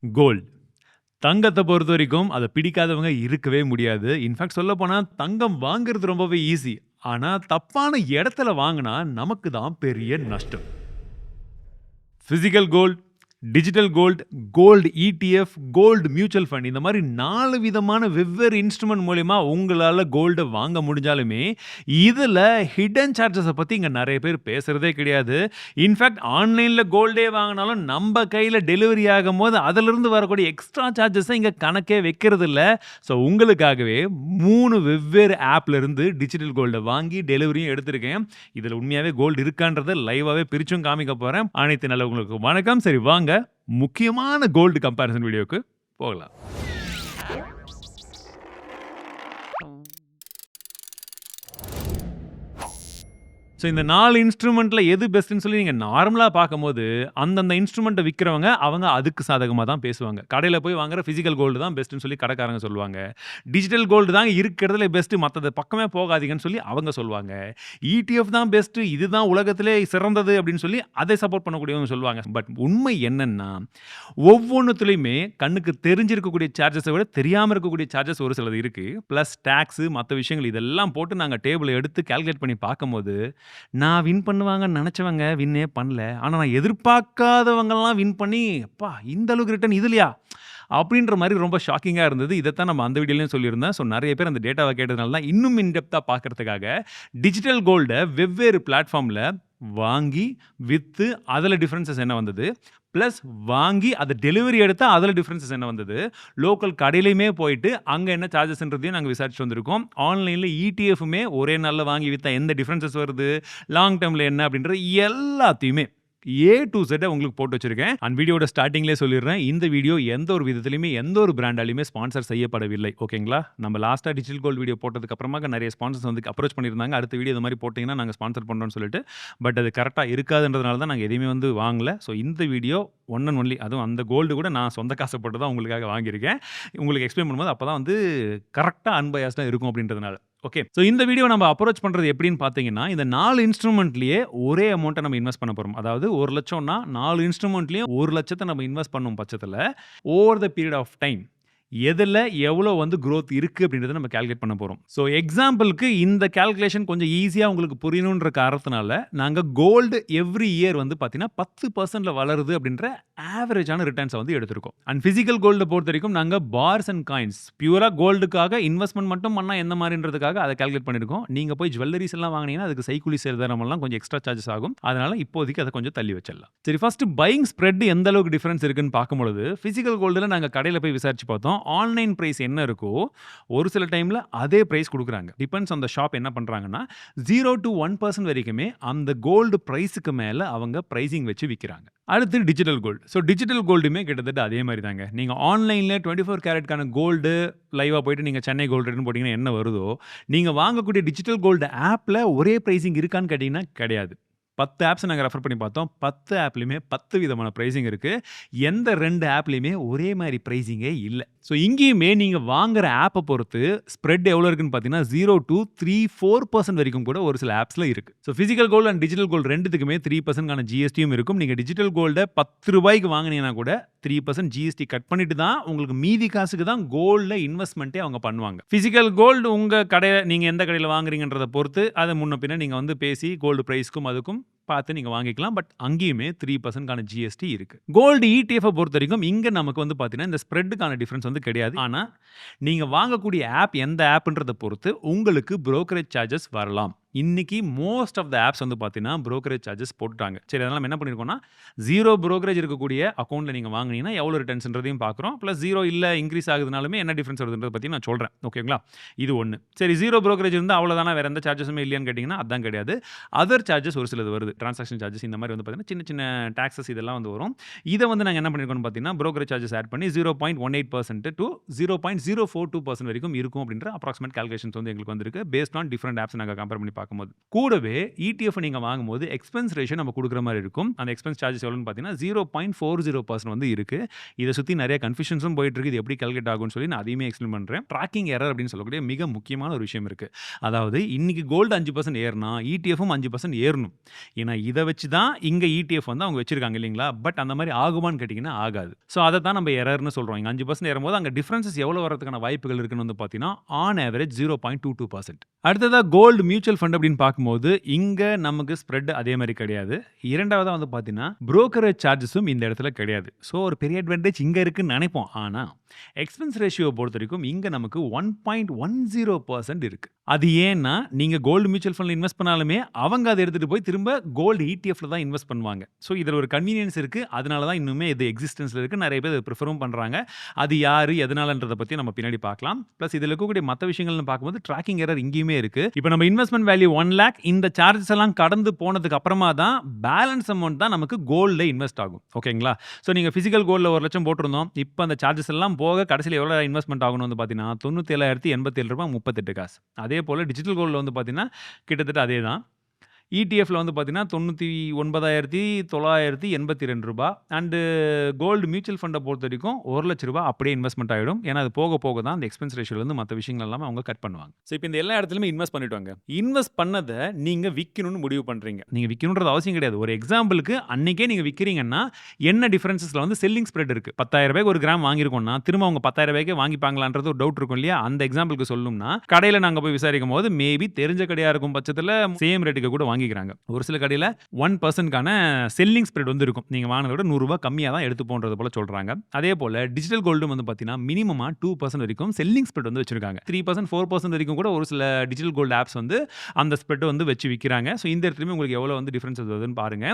Gold. தங்கத்த பொறுத்தவரைக்கும் அத பிடிக்காதவங்க இருக்கவே முடியாது. இன்ஃபாக்ட் சொல்லப்போனா தங்கம் வாங்குறது ரொம்பவே ஈஸி. ஆனா தப்பான இடத்துல வாங்குனா நமக்கு தான் பெரிய நஷ்டம். Physical gold, digital gold, gold ETF, gold mutual fund இந்த மாரி 4 விதமான வெவ்வேறு இன்ஸ்ட்ருமென்ட் மூலியமா உங்களால கோல்ட வாங்க முடிஞ்சாலுமே, இதுல ஹிடன் சார்ஜஸ பத்தி இங்க நெறைய பேர் பேசுறதே கிடையாது. இன்ஃபாக்ட் ஆன்லைன்ல கோல்டே வாங்குனாலும் நம்ப கையில டெலிவரி ஆகும்போது அதிலிருந்து வரக்கூடிய எக்ஸ்ட்ரா சார்ஜஸ இங்க கணக்கே வைக்கிறதில்ல. ஸோ உங்களுக்காகவே 3 வெவ்வேறு ஆப்ல இருந்து டிஜிட்டல் கோல்ட வாங்கி டெலிவரியும் எடுத்திருக்கேன். இதுல உண்மையாவே கோல்ட் இருக்கான்றத லைவாவே பிரிச்சும் காமிக்க போறேன். அனைத்து நல்லவங்களுக்கு வணக்கம். சரி வாங்க முக்கியமான கோல்டு கம்பேரிசன் வீடியோக்கு போகலாம். ஸோ இந்த 4 இன்ஸ்ட்ருமென்ட்ல எது பெஸ்ட்ன்னு சொல்லி நீங்க நார்மலா பார்க்கும்போது, அந்தந்த இன்ஸ்ட்ருமென்ட்ட விக்கிறவங்க, அவங்க அதுக்கு சாதகமா தான் பேசுவாங்க. கடையில போய் வாங்குற பிசிக்கல் கோல்டு தான் பெஸ்ட்ன்னு சொல்லி கடைக்காரங்க சொல்லுவாங்க. டிஜிட்டல் கோல்டு தான் இருக்கிறதுல பெஸ்ட் மத்தது பக்கமே போகாதீங்கன்னு சொல்லி அவங்க சொல்லுவாங்க. இடிஎஃப் தான் பெஸ்ட் இதுதான் உலகத்திலே சிறந்தது அப்படின்னு சொல்லி அதை சப்போர்ட் பண்ணக்கூடியவங்க சொல்லுவாங்க. பட் உண்மை என்னன்னா, ஒவ்வொன்னுத்துலயுமே கண்ணுக்கு தெரிஞ்சிருக்கக்கூடிய சார்ஜஸ விட தெரியாம இருக்கக்கூடிய சார்ஜஸ் ஒரு சிலது இருக்கு. பிளஸ் டாக்ஸ் மத்த விஷயங்கள் இதெல்லாம் போட்டு நாங்க டேபிள எடுத்து கால்குலேட் பண்ணி பார்க்கும்போது நான் வின் பண்ணுவாங்கன்னு நெனச்சவங்க வின்னே பண்ணல. ஆனா நான் எதிர்பார்க்காதவங்கலாம் வின் பண்ணி, "அப்பா! இந்த அளவுக்கு ரிட்டர்ன் இதுலயா?" அப்படின்ற மாரி ரொம்ப ஷாக்கிங்கா இருந்தது. இதத்தான் நம்ம அந்த வீடியோலயும் சொல்லியிருந்தேன். ஸோ நெறைய பேர் அந்த டேட்டாவ கேட்டதுனால தான் இன்னும் இன் டெப்த்தா பார்க்கறதுக்காக டிஜிட்டல் கோல்ட வெவ்வேறு பிளாட்ஃபார்ம்ல வாங்கி, வித்து அதுல டிஃபரன்ஸஸ் என்ன வந்தது? பிளஸ் வாங்கி அத டெலிவரி எடுத்தா அதுல டிஃபரன்ஸஸ் என்ன வந்தது? லோக்கல் கடையிலயுமே போயிட்டு அங்க என்ன சார்ஜஸ்ன்றதையும் நாங்க விசாரிச்சுட்டு வந்திருக்கோம். ஆன்லைன்ல இடிஎஃப்மே ஒரே நாள்ல வாங்கி வித்தா எந்த டிஃபரன்ஸஸ் வருது? லாங் டெர்ம்ல என்ன அப்படின்றது எல்லாத்தையுமே ஏ டூ இசட் உங்களுக்கு போட்டு வச்சிருக்கேன். அண்ட் வீடியோட ஸ்டார்ட்டிங்லயே சொல்லிடுறேன். இந்த வீடியோ எந்த ஒரு விதத்திலயுமே எந்த ஒரு பிராண்டாலயுமே ஸ்பான்சர் செய்யப்படவில்லை. ஓகேங்களா? நம்ம லாஸ்ட்டா டிஜிட்டல் கோல்ட் வீடியோ போட்டதுக்கு அப்புறமா நெறைய ஸ்பான்சர்ஸ் வந்து அப்ரோச் பண்ணியிருந்தாங்க. அடுத்த வீடியோ இந்த மாரி போட்டீங்கன்னா நாங்க ஸ்பான்சர் பண்றோம்னு சொல்லிட்டு. பட் அது கரெக்ட்டா இருக்காதுன்றதுனால தான் நாங்க எதையுமே வந்து வாங்கல. ஸோ இந்த வீடியோ ஒன் அண்ட் ஒன்லி அதுவும் அந்த கோல்டு கூட நான் சொந்த காச போட்டு தான் உங்களுக்காக வாங்கியிருக்கேன். உங்களுக்கு எக்ஸ்பிளைன் பண்ணும்போது அப்பதான் வந்து கரெக்ட்டா அன்பயாஸ்டா இருக்கும் அப்படின்றதுனால. ஓகே. ஸோ இந்த வீடியோ நம்ம அப்ரோச் பண்றது எப்படின்னு பார்த்தீங்கன்னா, இந்த 4 இன்ஸ்ட்ருமென்ட்லயே ஒரே அமௌண்ட்ட நம்ம இன்வெஸ்ட் பண்ண போறோம். அதாவது 1,00,000ன்னா 4 இன்ஸ்ட்ருமென்ட்லயும் 1,00,000 நம்ம இன்வெஸ்ட் பண்ணும் பட்சத்துல, over the period of time எதுல எவ்வளோ வந்து குரோத் இருக்கு அப்படின்றத நம்ம கால்குலேட் பண்ண போறோம். ஸோ எக்ஸாம்பிள்க்கு இந்த கால்குலேஷன் கொஞ்சம் ஈஸியா உங்களுக்கு புரியணுன்ற காரணத்தினால, நாங்க கோல்டு எவ்ரி இயர் வந்து பார்த்தீங்கன்னா 10%ல வளருது அப்படின்ற ஆவரேஜான ரிட்டர்ன்ஸ வந்து எடுத்திருக்கோம். அண்ட் பிசிக்கல் கோல்ட பொறுத்தவரைக்கும் நாங்க பார்ஸ் அண்ட் காயின்ஸ் பியூரா கோல்டுக்காக இன்வெஸ்ட்மென்ட் மட்டும் பண்ணா எந்த மாரின்றதுக்காக அத கால்குலேட் பண்ணியிருக்கோம். நீங்க போய் ஜுவல்லரீஸ் எல்லாம் வாங்குனீங்கன்னா, அதுக்கு செய்கூலி சேதாரமெல்லாம் கொஞ்சம் எக்ஸ்ட்ரா சார்ஜஸ் ஆகும். அதனால இப்போதைக்கு அத கொஞ்சம் தள்ளி வச்சிடலாம். சரி ஃபர்ஸ்ட் பையிங் ஸ்ப்ரெட் எந்த அளவுக்கு டிஃபரன்ஸ் இருக்குன்னு பார்க்கும்பொழுது, பிசிக்கல் கோல்டுல நாங்க கடையில போய் விசாரிச்சு பார்த்தோம். ஆன்லைன் பிரைஸ் என்ன இருக்கோ, ஒரு சில டைம்ல அதே பிரைஸ் குடுக்குறாங்க. டிபெண்ட்ஸ் ஆன் த ஷாப் என்ன பண்றாங்கன்னா, 0 to 1% வரைக்குமே அந்த கோல்டு பிரைஸ்க்கு மேல அவங்க பிரைசிங் வச்சு விக்கிறாங்க. அடுத்து டிஜிட்டல் கோல்டு. ஸோ டிஜிட்டல் கோல்டுமே கிட்டத்தட்ட அதே மாரி தாங்க. நீங்க ஆன்லைன்ல 24 கேரட்க்கான கோல்டு லைவா போயிட்டு நீங்க சென்னை கோல்டு ரேட்ன்னு போட்டீங்கன்னா என்ன வருதோ, நீங்க வாங்கக்கூடிய டிஜிட்டல் கோல்டு ஆப்ல ஒரே பிரைசிங் இருக்கான்னு கேட்டீங்கன்னா கிடையாது. 10 ஆப்ஸ் நாங்க ரெஃபர் பண்ணி பார்த்தோம். 10 ஆப்லயுமே 10 விதமான பிரைசிங் இருக்கு. எந்த 2 ஆப்லயுமே ஒரே மாரி பிரைசிங்கே இல்ல. ஸோ இங்கேயுமே நீங்க வாங்குற ஆப்ப பொறுத்து ஸ்ப்ரெட் எவ்வளோ இருக்குன்னு பார்த்தீங்கன்னா, 0 to 3, 4% வரைக்கும் கூட ஒரு சில ஆப்ஸ்ல இருக்கு. So physical gold and digital gold 2த்துக்குமே 3%க்கான ஜிஎஸ்டியும் இருக்கும். நீங்க டிஜிட்டல் கோல்ட ரூ. 10க்கு வாங்குனீங்கன்னா கூட 3% ஜிஎஸ்டி கட் பண்ணிட்டு தான் உங்களுக்கு மீதி காசுக்கு தான் கோல்ட்ல இன்வெஸ்ட்மென்ட்டே அவங்க பண்ணுவாங்க. பிசிக்கல் கோல்டு உங்க கடையில நீங்க எந்த கடையில வாங்குறீங்கன்றத பொறுத்து அத முன்ன பின்ன நீங்க வந்து பேசி கோல்டு பிரைஸ்க்கும் அதுக்கும் பார்த்து நீங்க வாங்கிக்கலாம். பட் அங்கேயுமே 3%க்கான ஜிஎஸ்டி இருக்கு. கோல்டு இடிஎஃப் பொறுத்தவரைக்கும் இங்க நமக்கு வந்து பார்த்தீங்கன்னா, இந்த ஸ்ப்ரெட்க்கான டிஃபரன்ஸ் வந்து கிடையாது. ஆனா, நீங்க வாங்கக்கூடிய ஆப் எந்த ஆப்ன்றத பொறுத்து உங்களுக்கு புரோக்கரேஜ் சார்ஜஸ் வரலாம். இன்னைக்கு மோஸ்ட் ஆஃப் த ஆப்ஸ் வந்து பார்த்தீங்கன்னா, புரோக்கரேஜ் சார்ஜஸ் போட்டுட்டாங்க. சரி அதனால நம்ம என்ன பண்ணியிருக்கோம்னா, 0 புரோக்கரேஜ் இருக்கக்கூடிய அக்கவுண்ட்ல நீங்க வாங்குனீங்கன்னா எவ்வளோ ரிட்டர்ன்ஸ்ன்றதையும் பார்க்குறோம். பிளஸ் 0 இல்ல இன்கிரீஸ் ஆகுதுனாலுமே என்ன டிஃபரன்ஸ் வருதுன்றத பத்தி நான் சொல்றேன். ஓகேங்களா? இது 1. சரி 0 புரோக்கரேஜ் இருந்தா அவ்வளோதானா வேற எந்த சார்ஜஸுமே இல்லையான்னு கேட்டீங்கன்னா, அதான் கிடையாது. அதர் சார்ஜஸ் ஒரு சிலது வருது. டிரான்சாக்ஷன் சார்ஜஸ் இந்த மாரி வந்து பார்த்தீங்கன்னா, சின்ன சின்ன டாக்ஸஸ் இதெல்லாம் வந்து வரும். இத வந்து நாங்க என்ன பண்ணியிருக்கோம்னு பார்த்தீங்கன்னா, புரோக்கரேஜ் சார்ஜஸ் ஆட் பண்ணி 0.18% to 0.042% வரைக்கும் இருக்கும் அப்படின்ற அப்ராக்ஸிமேட் கால்குலேஷன்ஸ் வந்து எங்களுக்கு வந்திருக்கு. பேஸ்ட் ஆன் டிஃபரெண்ட் ஆப்ஸ் நாங்க கம்பேர் பண்ணி பார்க்கும்போது. கூடவே ETF நீங்க வாங்கும்போது எக்ஸ்பென்ஸ் ரேஷியோ நம்ம குடுக்குற மாரி இருக்கும். அந்த எக்ஸ்பென்ஸ் சார்ஜஸ் எவ்வளோன்னு பார்த்தீங்கன்னா, 0.40% வந்து இருக்கு. இத சுத்தி நெறைய கன்ஃப்யூஷன்ஸும் போயிட்டு இருக்கு. இது எப்படி கால்குலேட் ஆகும்னு சொல்லி நான் அதையுமே எக்ஸ்ப்ளைன் பண்றேன். ட்ராக்கிங் எரர் அப்படின்னு சொல்லக்கூடிய மிக முக்கியமான ஒரு விஷயம் இருக்கு. அதாவது இன்னைக்கு கோல்டு 5% ஏறுனா, ETFம் 5% ஏறணும். ஏன்னா இத வச்சு தான் இங்க ETF வந்து அவங்க வச்சிருக்காங்க இல்லைங்களா? பட் அந்த மாரி ஆகுமான்னு கேட்டீங்கன்னா ஆகாது. ஸோ அத தான் நம்ம எரர்ன்னு சொல்றோம். இங்க 5% ஏறும்போது அங்க டிஃபரன்ஸஸ் எவ்வளோ வரதுக்கான வாய்ப்புகள் இருக்குன்னு வந்து பார்த்தீங்கன்னா, ஆன் ஆவரேஜ் 0.22%. அடுத்ததா கோல்டு மியூச்சுவல் ஃபண்ட் அப்படின்னு பார்க்கும்போது, இங்க நமக்கு ஸ்ப்ரெட் அதே மாரி கிடையாது. 2வதா வந்து பார்த்தீங்கன்னா, புரோக்கரேஜ் சார்ஜஸும் இந்த இடத்துல கிடையாது. ஸோ ஒரு பெரிய அட்வான்டேஜ் இங்க இருக்குன்னு நெனைப்போம். ஆனா, எக்ஸ்பென்ஸ் ரேஷியோ பொறுத்தவரைக்கும் இங்க நமக்கு 1.10% இருக்கு. அது ஏன்னா, நீங்க கோல்டு மியூச்சுவல் ஃபண்ட்ல இன்வெஸ்ட் பண்ணாலுமே, அவங்க அத எடுத்துட்டு போய் திரும்ப கோல்டு ETFல தான் இன்வெஸ்ட் பண்ணுவாங்க. ஸோ இதுல ஒரு கன்வீனியன்ஸ் இருக்கு. அதனால தான் இன்னுமே இது எக்ஸிஸ்டன்ஸ்ல இருக்கு. நெறைய பேர் இத பிரிஃபரும் பண்றாங்க. அது யாரு, எதனாலன்றத பத்தி நம்ம பின்னாடி பார்க்கலாம். பிளஸ் இதுல இருக்கக்கூடிய மத்த விஷயங்கள்னு பார்க்கும்போது ட்ராக்கிங் எரர் இங்கேயுமே இருக்கு. இப்ப நம்ம இன்வெஸ்ட்மென்ட் வேல்யூ 1,00,000 இந்த சார்ஜஸ் எல்லாம் கடந்து போனதுக்கு அப்புறமா தான் பேலன்ஸ் அமௌண்ட் தான் நமக்கு கோல்ட்ல இன்வெஸ்ட் ஆகும். ஓகேங்களா? ஸோ நீங்க பிசிக்கல் கோல்ட்ல 1,00,000 போட்டிருந்தோம். இப்ப அந்த சார்ஜஸ் எல்லாம் போக கடைசியில எவ்வளோ இன்வெஸ்ட்மென்ட் ஆகணும்னு வந்து பார்த்தீங்கன்னா, ரூ. 97,087.38 காசு. அதே போல டிஜிட்டல் கோல்ட்ல வந்து பார்த்தீங்கன்னா, கிட்டத்தட்ட அதே தான். ETFல வந்து பார்த்தீங்கன்னா, ரூ. 99,982 அண்ட் கோல்டு மியூச்சுவல் ஃபண்ட பொறுத்தவரைக்கும் ரூ. 1,00,000 அப்படியே இன்வெஸ்ட்மென்ட் ஆயிடும். ஏன்னா அது போக போக தான் அந்த எக்ஸ்பென்ஸ் ரேஷியோலருந்து மத்த விஷயங்கள் எல்லாமே அவங்க கட் பண்ணுவாங்க. ஸோ இப்ப இந்த எல்லா இடத்துலயுமே இன்வெஸ்ட் பண்ணிட்டோங்க. இன்வெஸ்ட் பண்ணத நீங்க விக்கணும்னு முடிவு பண்றீங்க. நீங்க விக்கணும்ன்றது அவசியம் கிடையாது. ஒரு எக்ஸாம்பிளுக்கு அன்னைக்கே நீங்க விக்கிறீங்கன்னா, என்ன டிஃபரன்ஸஸ்ல வந்து செல்லிங் ஸ்ப்ரெட் இருக்கு. ரூ. 10,000 ஒரு கிராம் வாங்கியிருக்கோம்னா, திரும்ப அவங்க ரூ. 10,000 வாங்கிப்பாங்களான்றது ஒரு டவுட் இருக்கும் இல்லையா? அந்த எக்ஸாம்பிளுக்கு சொல்லணும்னா, கடையில நாங்க போய் விசாரிக்கும்போது மேபி தெரிஞ்ச கடையா இருக்கும் பட்சத்துல சேம் ரேட்டுக்கு கூட வாங்கிக்கிறாங்க. ஒரு சில கடையில 1%க்கான செல்லிங் ஸ்ப்ரெட் வந்து இருக்கும். நீங்க வாங்குனத விட ரூ. 100 கம்மியா தான் எடுத்துப்போம்ன்றது போல சொல்றாங்க. அதே போல டிஜிட்டல் கோல்டும் வந்து பார்த்தீங்கன்னா, மினிமமா 2% வரைக்கும் செல்லிங் ஸ்ப்ரெட் வந்து வச்சிருக்காங்க. 3%, 4% வரைக்கும் கூட ஒரு சில டிஜிட்டல் கோல்ட் ஆப்ஸ் வந்து அந்த ஸ்ப்ரெட் வந்து வச்சு விக்கிறாங்க. ஸோ இந்த இடத்துலயுமே உங்களுக்கு எவ்வளோ வந்து டிஃபரன்ஸஸ் வருதுன்னு பாருங்க.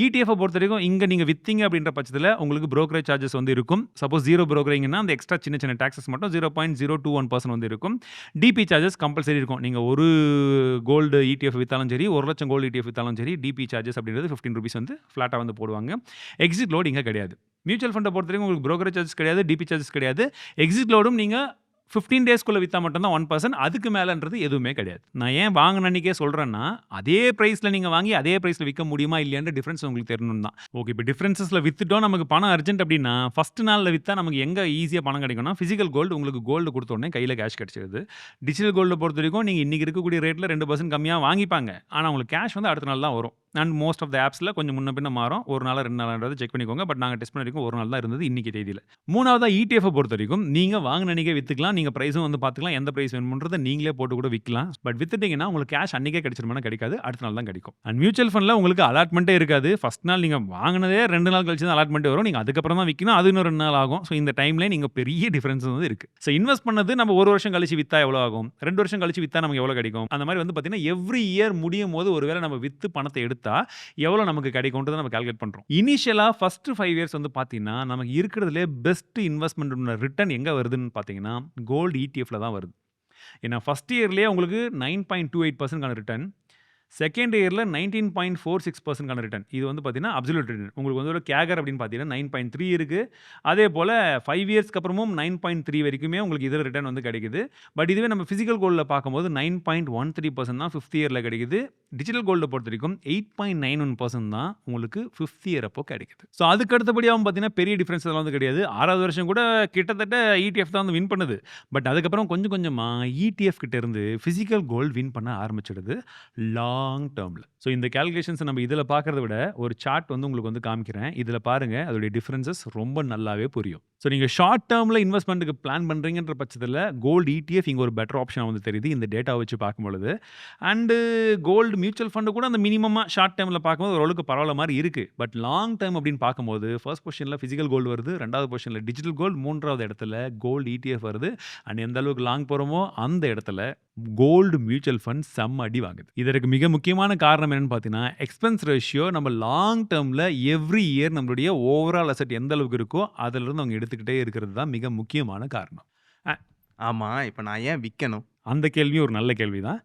ETF பொறுத்தவரைக்கும் இங்க நீங்க வித்தீங்க அப்படின்ற பட்சத்துல உங்களுக்கு புரோக்கரேஜ் சார்ஜஸ் வந்து இருக்கும். சப்போஸ் 0 புரோக்கரிங்னா அந்த எக்ஸ்ட்ரா சின்ன சின்ன டாக்ஸஸ் மட்டும் 0.021% வந்து இருக்கும். DP சார்ஜஸ் கம்பல்சரி இருக்கும். நீங்க ஒரு கோல்டு ETF வித்தாலும் சரி, 1,00,000 கோல்டு ETF வித்தாலும் சரி, DP சார்ஜஸ் அப்படின்றது ₹15 வந்து ஃப்ளாட்டா வந்து போடுவாங்க. எக்ஸிட் லோட் இங்க கிடையாது. மியூச்சுவல் ஃபண்ட பொறுத்தவரைக்கும் உங்களுக்கு புரோக்கரேஜ் சார்ஜஸ் கிடையாது, DP சார்ஜஸ் கிடையாது. எக்ஸிட் லோடும் நீங்க 15 டேஸ்க்குள்ள வித்தா மட்டும் தான் 1%. அதுக்கு மேலன்றது எதுவுமே கிடையாது. நான் ஏன் வாங்குன அன்னைக்கே சொல்றேன்னா, அதே பிரைஸ்ல நீங்க வாங்கி அதே பிரைஸ்ல விக்க முடியுமா இல்லையான்ற டிஃபரன்ஸ் உங்களுக்கு தெரியணும்னு தான். ஓகே, இப்ப டிஃபரன்ஸஸ்ல வித்துட்டோம், நமக்கு பணம் அர்ஜென்ட் அப்படின்னா, ஃபர்ஸ்ட் நாள்ல வித்தா நமக்கு எங்க ஈஸியா பணம் கிடைக்கும்னா, பிசிக்கல் கோல்டு உங்களுக்கு கோல்டு குடுத்த உடனே கையில கேஷ் கிடைச்சிருது. டிஜிட்டல் கோல்ட பொறுத்தவரைக்கும் நீங்க இன்னைக்கு இருக்கக்கூடிய ரேட்ல 2% கம்மியா வாங்கிப்பாங்க. ஆனா உங்களுக்கு கேஷ் வந்து அடுத்த நாள் தான் வரும். அண்ட் மோஸ்ட் ஆஃப் த ஆப்ஸ்ல கொஞ்சம் முன்ன பின்ன மாறும். 1 நாளா 2 நாளான்றது செக் பண்ணிக்கோங்க. பட் நாங்க டெஸ்ட் பண்ண வரைக்கும் 1 நாள் தான் இருந்தது இன்னைக்கு தேதியில. 3வதா ETF பொறுத்தவரைக்கும் நீங்க வாங்குன அன்னைக்கே வித்துக்கலாம். நீங்க பிரைஸும் வந்து பார்த்துக்கலாம். எந்த பிரைஸ் வேணும்ன்றத நீங்களே போட்டு கூட விக்கலாம். பட் வித்துட்டீங்கன்னா உங்களுக்கு கேஷ் அன்னைக்கே கிடைச்சிருமானா கிடைக்காது. அடுத்த நாள் தான் கிடைக்கும். அண்ட் மியூச்சுவல் ஃபண்ட்ல உங்களுக்கு அலாட்மெண்ட்டே இருக்காது. ஃபர்ஸ்ட் நாள் நீங்க வாங்குனதே 2 நாள் கழிச்சு தான் அலாட்மெண்ட் வரும். நீங்க அதுக்கப்புறம் தான் விக்கணும். அது இன்னும் 2 நாள் ஆகும். ஸோ இந்த டைம்ல நீங்க பெரிய டிஃபரன்ஸ் வந்து இருக்கு. ஸோ இன்வெஸ்ட் பண்ணது நம்ம 1 வருஷம் கழிச்சு வித்தா எவ்வளோ ஆகும்? 2 வருஷம் கழிச்சு வித்தா நமக்கு எவ்வளோ கிடைக்கும்? அந்த மாதிரி வந்து பார்த்தீங்கன்னா, எவ்ரி இயர் முடியும்போது ஒருவேளை நம்ம வித்து பணத்தை எடுத்தா எவ்வளோ நமக்கு கிடைக்கும்ன்றத நம்ம கால்குலேட் பண்றோம். இனிஷியலா ஃபர்ஸ்ட் 5 இயர்ஸ் வந்து பார்த்தீங்கன்னா, நமக்கு இருக்கிறதுலே பெஸ்ட் இன்வெஸ்ட்மென்ட் ரிட்டர்ன் எங்க வருதுன்னு பார்த்தீங்கன்னா, கோல்டு ETFல தான் வருது. ஏன்னா ஃபர்ஸ்ட் இயர்லயே உங்களுக்கு 9.28% ரிட்டர்ன். செகண்ட் இயர்ல 19.46% ரிட்டர்ன். இது வந்து பார்த்தீங்கன்னா, அப்சல்யூட் ரிட்டர்ன். உங்களுக்கு வந்து ஒரு கேகர் அப்படின்னு பார்த்தீங்கன்னா 9.3 இருக்கு. அதே போல 5 இயர்ஸ்க்கு அப்புறமும் 9.3 வரைக்குமே உங்களுக்கு இதுல ரிட்டர்ன் வந்து கிடைக்குது. பட் இதுவே நம்ம பிசிக்கல் கோல்ட்ல பார்க்கும்போது 9.13% தான் 5th இயர்ல கிடைக்குது. டிஜிட்டல் கோல்ட பொறுத்தவரைக்கும் 8.91% தான் உங்களுக்கு 5th இயர் அப்போ கிடைக்குது. ஸோ அதுக்கு அடுத்தபடியாவும் பார்த்தீங்கன்னா, பெரிய டிஃபரன்ஸ் எல்லாம் வந்து கிடையாது. 6வது வருஷம் கூட கிட்டத்தட்ட ETF தான் வந்து வின் பண்ணுது. பட் அதுக்கப்புறம் கொஞ்சம் கொஞ்சமா ETF கிட்ட இருந்து பிசிக்கல் கோல்ட் வின் பண்ண ஆரம்பிச்சிடுது. லாங் டேர்ம்ல. ஸோ இந்த கால்குலேஷன்ஸை நம்ம இதில் பார்க்கறத விட ஒரு சார்ட் வந்து உங்களுக்கு வந்து காமிக்கிறேன். இதில் பாருங்க, அதோடைய டிஃபரன்சஸ் ரொம்ப நல்லாவே புரியும். ஸோ நீங்கள் ஷார்ட் டேர்மில் இன்வெஸ்ட்மெண்ட்டுக்கு பிளான் பண்ணுறீங்கன்ற பட்சத்தில் கோல்டு ETF இங்கே ஒரு பெட்டர் ஆப்ஷனாக வந்து தெரியுது இந்த டேட்டா வச்சு பார்க்கும்பொழுது. அண்டு கோல்டு மியூச்சுவல் ஃபண்டு கூட அந்த மினிமமாக ஷார்ட் டேர்மில் பார்க்கும்போது ஓரளவுக்கு பரவாயில்ல மாதிரி இருக்குது. பட் லாங் டேர்ம் அப்படின்னு பார்க்கும்போது ஃபர்ஸ்ட் பொசிஷனில் ஃபிசிக்கல் கோல்டு வருது, 2வது பொசிஷனில் டிஜிட்டல் கோல்டு, 3வது இடத்துல கோல்டு ETF வருது. அண்ட் எந்த அளவுக்கு லாங் போகிறோமோ அந்த இடத்துல கோல்டு மியூச்சுவல் ஃபண்ட் செம்ம அடி வாங்குது. இதற்கு மிக முக்கியமான காரணம் என்னன்னு பார்த்தீங்கன்னா, எக்ஸ்பென்ஸ் ரேஷியோ நம்ம லாங் டேர்மில் எவ்ரி இயர் நம்மளுடைய ஓவரால் அசெட் எந்த அளவுக்கு இருக்கோ அதிலிருந்து அவங்க எடுத்துக்கிட்டே இருக்கிறது தான் மிக முக்கியமான காரணம். ஆமா. இப்ப நான் ஏன் விக்கணும்? அந்த கேள்வியும் ஒரு நல்ல கேள்வி தான்.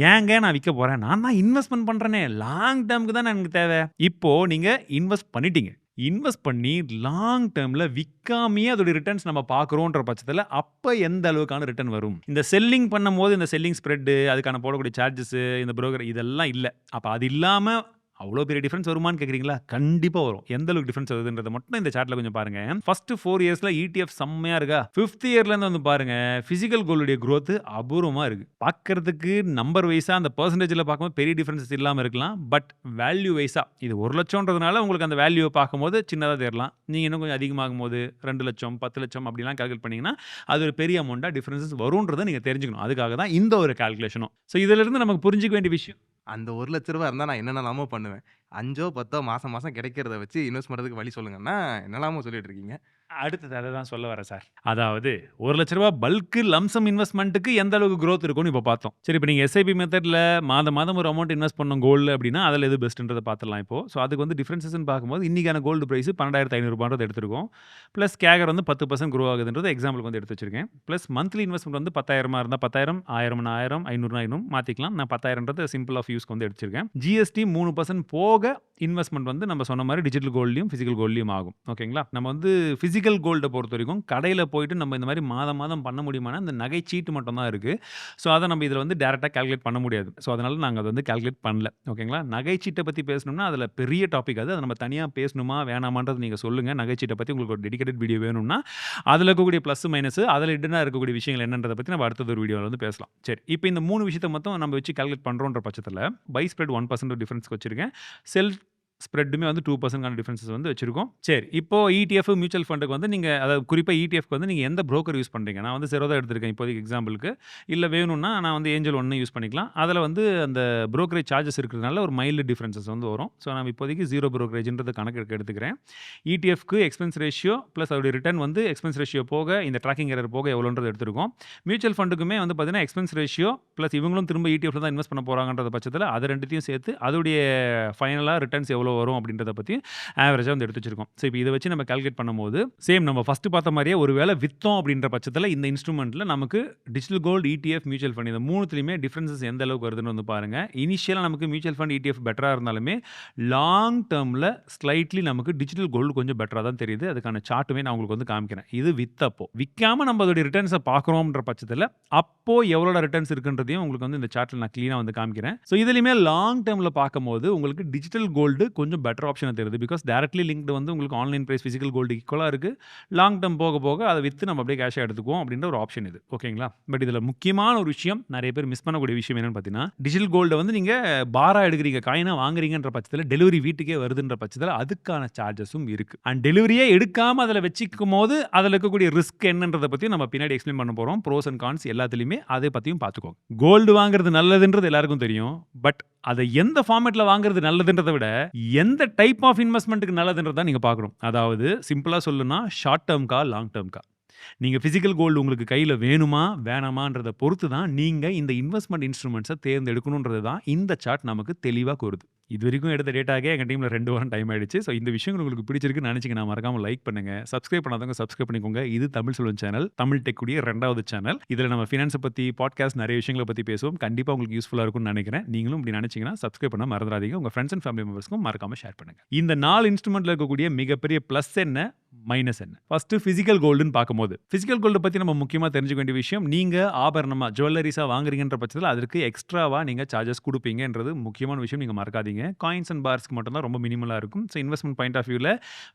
ஏங்க நான் விற்க போறேன்? நான் தான் இன்வெஸ்ட்மென்ட் பண்றேனே. லாங் டேர்ம்க்கு தானே எனக்கு தேவை. இப்போ நீங்க இன்வெஸ்ட் பண்ணிட்டீங்க. இன்வெஸ்ட் பண்ணி லாங் டேர்ம்ல விக்காமயே அதோட ரிட்டர்ன்ஸ் நம்ம பார்க்குறோன்ற பட்சத்துல, அப்ப எந்த அளவுக்கான ரிட்டர்ன் வரும்? இந்த செல்லிங் பண்ணும்போது இந்த செல்லிங் ஸ்ப்ரெட் அதுக்கான போடக்கூடிய சார்ஜஸ், இந்த புரோக்கர் இதெல்லாம் இல்ல. அப்ப அது இல்லாம அவ்வளோ பெரிய டிஃபரன்ஸ் வருமான்னு கேட்குறீங்களா? கண்டிப்பா வரும். எந்த அளவுக்கு டிஃபரன்ஸ் வருதுன்றத மட்டும் இந்த சார்ட்ல கொஞ்சம் பாருங்க. ஃபர்ஸ்ட் 4 இயர்ஸ்ல இடிஎஃப் செம்மையா இருக்கா? 5த் இயர்லேருந்து வந்து பாருங்க, பிசிக்கல் கோல்டுடைய குரோத் அபூர்வமா இருக்கு. பார்க்கறதுக்கு நம்பர் வைஸா அந்த பெர்சன்டேஜ்ல பார்க்கும்போது பெரிய டிஃபரன்ஸஸ் இல்லாம இருக்கலாம். பட் வேல்யூ வைஸா இது 1,00,000ன்றதுனால உங்களுக்கு அந்த வேல்யூவ பார்க்கும்போது சின்னதா தெரியலாம். நீங்க இன்னும் கொஞ்சம் அதிகமாகும்போது 2,00,000, 10,00,000 அப்படிலாம் கால்குலேட் பண்ணீங்கன்னா, அது ஒரு பெரிய அமௌண்ட்டா டிஃபரன்ஸஸ் வரும்ன்றத நீங்க தெரிஞ்சுக்கணும். அதுக்காக தான் இந்த ஒரு கால்குலேஷனும். ஸோ இதிலிருந்து நமக்கு புரிஞ்சுக்க வேண்டிய விஷயம் அந்த ரூ. 1,00,000 இருந்தா நான் என்னென்னலாமோ பண்ணுவேன். 5ஓ 10ஓ மாசம் மாசம் கிடைக்கிறத வச்சு இன்வெஸ்ட் பண்றதுக்கு வழி சொல்லுங்கன்னா, என்னலாமோ சொல்லிட்டு இருக்கீங்க. அடுத்தது அததான் சொல்ல வரேன் சார். அதாவது ரூ. 1,00,000 பல்க் லம்சம் இன்வெஸ்ட்மென்ட்க்கு எந்த அளவுக்கு குரோத் இருக்கும்னு இப்ப பார்த்தோம். சரி, இப்ப நீங்க எஸ்ஐபி மெத்தட்ல மாதம் ஒரு அமௌண்ட் இன்வெஸ்ட் பண்ணணும் கோல்ட்ல அப்படின்னா, அதுல எது பெஸ்ட்ன்றத பார்த்துடலாம் இப்போ. ஸோ அதுக்கு வந்து டிஃபரன்ஸஸ்ன்னு பார்க்கும்போது, இன்னைக்கான கோல்டு பிரைஸ் ரூ. 12,500 எடுத்திருக்கோம். பிளஸ் கேகர் வந்து 10% குரோ ஆகுதுன்றது எக்ஸாம்பிளுக்கு வந்து எடுத்து வச்சிருக்கேன். பிளஸ் மந்த்லி இன்வெஸ்ட்மென்ட் வந்து 10,000 இருந்தா 10,000, 1000 1000, 500 500 மாத்திக்கலாம். நான் 10,000ன்றது சிம்பிள் ஆஃப் யூஸ்க்கு வந்து எடுத்திருக்கேன். ஜிஎஸ்டி 3% போக இன்வெஸ்ட்மென்ட் வந்து நம்ம சொன்ன மாதிரி டிஜிட்டல் கோல்ட்லயும், பிசிக்கல் கோல்ட்லயும் ஆகும். ஓகேங்களா? நம்ம வந்து பிசிக்கல் கோல்ட பொறுத்தவரைக்கும் கடையில போயிட்டு நம்ம இந்த மாதிரி மாதம் பண்ண முடியுமானா, இந்த நகை சீட்டு மட்டும் தான் இருக்கு. ஸோ அத நம்ம இதுல வந்து டைரக்ட்டா கால்குலேட் பண்ண முடியாது. ஸோ அதனால நாங்க அத வந்து கால்குலேட் பண்ணல. ஓகேங்களா? நகைச்சீட்ட பத்தி பேசணும்னா, அதுல பெரிய டாபிக் அது. அத நம்ம தனியா பேசணுமா, வேணாமான்றது நீங்க சொல்லுங்க. நகைச்சீட்ட பத்தி உங்களுக்கு ஒரு டெடிகேட்டட் வீடியோ வேணும்னா, அதுல இருக்கக்கூடிய பிளஸ், மைனஸ் அதுல ஹிட்டனா இருக்கக்கூடிய விஷயங்கள் என்னன்றத பத்தி நம்ம அடுத்தது ஒரு வீடியோல வந்து பேசலாம். சரி, இப்ப இந்த 3 விஷயத்த மட்டும் நம்ம வச்சு கால்குலேட் பண்றோம்ன்ற பட்சத்துல, பை ஸ்ப்ரெட் 1% டிஃபரன்ஸ்க்கு வச்சிருக்கேன். செல் ஸ்ப்ரெட்டுமே வந்து 2%க்கான டிஃபரன்ஸஸ் வந்து வச்சிருக்கோம். சரி, இப்போ இடிஎஃப் மியூச்சுவல் ஃபண்டுக்கு வந்து நீங்க அதாவது குறிப்பா இடிஎஃப்க்கு வந்து நீங்க எந்த புரோக்கர் யூஸ் பண்றீங்க? நான் வந்து செரோதா எடுத்திருக்கேன் இப்போதைக்கு எக்ஸாம்பிளுக்கு. இல்ல வேணும்னா நான் வந்து ஏஞ்சல் ஒன் யூஸ் பண்ணிக்கலாம். அதுல வந்து அந்த புரோக்கரேஜ் சார்ஜஸ் இருக்கிறதுனால ஒரு மைல்டு டிஃபரன்ஸஸ் வந்து வரும். ஸோ நான் இப்போதைக்கு 0 புரோக்கரேஜ்ன்றது கணக்கு எடுத்துக்கிறேன். இடிஎஃப்க்கு எக்ஸ்பென்ஸ் ரேஷியோ பிளஸ் அதோட ரிட்டர்ன் வந்து எக்ஸ்பென்ஸ் ரேஷியோ போக இந்த ட்ராக்கிங் எரர் போக எவ்வளோன்றது எடுத்திருக்கோம். மியூச்சுவல் ஃபண்டுக்குமே வந்து பார்த்தீங்கன்னா எக்ஸ்பென்ஸ் ரேஷியோ பிளஸ் இவங்களும் திரும்ப இடிஎஃப்ல தான் இன்வெஸ்ட் பண்ண போறாங்கன்ற பட்சத்துல அது 2த்தையும் சேர்த்து அதோடைய ஃபைனலா ரிட்டர்ன்ஸ் எவ்வளோ வரும் அப்படின்றத பத்தி ஆவரேஜா வந்து எடுத்து வச்சிருக்கோம். ஸோ இப்போ இதை வச்சு நம்ம கால்குலேட் பண்ணும்போது சேம் நம்ம ஃபர்ஸ்ட் பார்த்த மாதிரியே ஒருவேளை வித்தோம் அப்படின்ற பட்சத்தில் இந்த இன்ஸ்ட்ருமெண்ட்ல நமக்கு digital gold, ETF, mutual fund இந்த மூணுத்துலையுமே டிஃபரன்சஸ் எந்த அளவுக்கு வருதுன்னு வந்து பாருங்க. இனிஷியலாக நமக்கு மியூச்சுவல் ஃபண்ட், இடிஎஃப் பெட்டராக இருந்தாலுமே லாங் டேர்மில் ஸ்லைட்லி நமக்கு டிஜிட்டல் கோல்டு கொஞ்சம் பெட்டராக தான் தெரியுது. அதுக்கான சார்ட்டுமே நான் உங்களுக்கு வந்து காமிக்கிறேன். இது வித்தப்போ விற்காம நம்ம அதோடைய ரிட்டர்ன்ஸை பார்க்குறோம்ன்ற பட்சத்தில் அப்போ எவ்வளோ ரிட்டர்ன்ஸ் இருக்குன்றதையும் உங்களுக்கு வந்து இந்த சார்ட்டில் நான் க்ளீனாக வந்து காமிக்கிறேன். ஸோ இதுலையுமே லாங் டேர்மில் பார்க்கும்போது உங்களுக்கு டிஜிட்டல் கோல்டு கொஞ்சம் பெட்டர் ஆப்ஷன் தெரியுது. பிகாஸ் டைரக்ட்லி லிங்க்டு வந்து உங்களுக்கு ஆன்லைன் பிரைஸ் பிசிக்கல் கோல்டு ஈக்குவலாக இருக்குது. லாங் டேர்ம் போக போக அதை விற்று நம்ம அப்படியே கேஷாக எடுத்துக்குவோம் அப்படின்ற ஒரு ஆப்ஷன் இது. ஓகேங்களா? பட் இதில் முக்கியமான ஒரு விஷயம், நிறைய பேர் மிஸ் பண்ணக்கூடிய விஷயம் என்னன்னு பார்த்தீங்கன்னா, டிஜிட்டல் கோல்டை வந்து நீங்கள் பாரா எடுக்கிறீங்க, காயினாக வாங்குறீங்கன்ற பட்சத்தில் டெலிவரி வீட்டுக்கே வருதுன்ற பட்சத்தில் அதுக்கான சார்ஜஸும் இருக்குது. அண்ட் டெலிவரியே எடுக்காமல் அதில் வச்சுக்கும் போது அதில் இருக்கக்கூடிய ரிஸ்க் என்னன்றதை பற்றி நம்ம பின்னாடி எக்ஸ்பிளைன் பண்ண போகிறோம். ப்ரோஸ் அண்ட் கான்ஸ் எல்லாத்துலேயுமே அதை பற்றியும் பார்த்துக்கோங்க. கோல்டு வாங்குறது நல்லதுன்றது எல்லாருக்கும் தெரியும். பட் அதை எந்த ஃபார்மேட்டில் வாங்குறது நல்லதுன்றதை விட எந்த டைப் ஆஃப் இன்வெஸ்ட்மெண்ட்டுக்கு நல்லதுன்றதை நீங்கள் பார்க்கணும். அதாவது சிம்பிளாக சொல்லணும்னா ஷார்ட் டேர்ம்க்கா, லாங் டேர்ம்க்கா. நீங்க பிசிக்கல் கோல்டு உங்களுக்கு கையில வேணுமா, வேணாமான்றத பொறுத்து தான் நீங்க இந்த இன்வெஸ்ட்மென்ட் இன்ஸ்ட்ருமெண்ட்ஸை தேர்ந்தெடுக்கணும்ன்றது தான் இந்த சார்ட் நமக்கு தெளிவா கூறுது. இதுவரைக்கும் எடுத்த டேட்டாக்கே எங்க டீம்ல 2 வாரம் டைம் ஆயிடுச்சு. ஸோ இந்த விஷயங்கள் உங்களுக்கு பிடிச்சிருக்குன்னு நினைச்சீங்கன்னா மறக்காம லைக் பண்ணுங்க. சப்ஸ்கிரைப் பண்ணாதவங்க சப்ஸ்கிரைப் பண்ணிக்கோங்க. இது தமிழ் செல்வன் சேனல், தமிழ் டெக் உடைய 2வது சேனல். இதுல நம்ம ஃபினான்ஸை பத்தி பாட்காஸ்ட் நிறைய விஷயங்களை பத்தி பேசுவோம். கண்டிப்பா உங்களுக்கு யூஸ்ஃபுல்லா இருக்கும்னு நினைக்கிறேன். நீங்களும் இப்படி நினைச்சீங்கன்னா சப்ஸ்கிரைப் பண்ண மறந்துடாதீங்க. உங்க ஃப்ரெண்ட்ஸ் அண்ட் ஃபேமிலி மெம்பர்ஸ்க்கும் மறக்காம ஷேர் பண்ணுங்க. இந்த 4 இன்ஸ்ட்ருமெண்ட்ல இருக்கக்கூடிய மிகப்பெரிய பிளஸ் என்ன, மைனஸ் என்ன? ஃபர்ஸ்ட் பிசிக்கல் கோல்டுன்னு பார்க்கும்போது பிசிக்கல் கோல்டு பத்தி நம்ம முக்கியமா தெரிஞ்சுக்க வேண்டிய விஷயம், நீங்க ஆபரணமா ஜுவல்லரிஸா வாங்குறீங்கன்ற பட்சத்தில் அதற்கு எக்ஸ்ட்ராவா நீங்க சார்ஜஸ் கொடுப்பீங்கன்றது முக்கியமான விஷயம். நீங்க மறக்காதீங்க. காயின்ஸ் அண்ட் பார்ஸ்க்கு மட்டும் தான் ரொம்ப மினிமலா இருக்கும். ஸோ இன்வெஸ்ட்மெண்ட் பாயிண்ட் ஆஃப் வியூல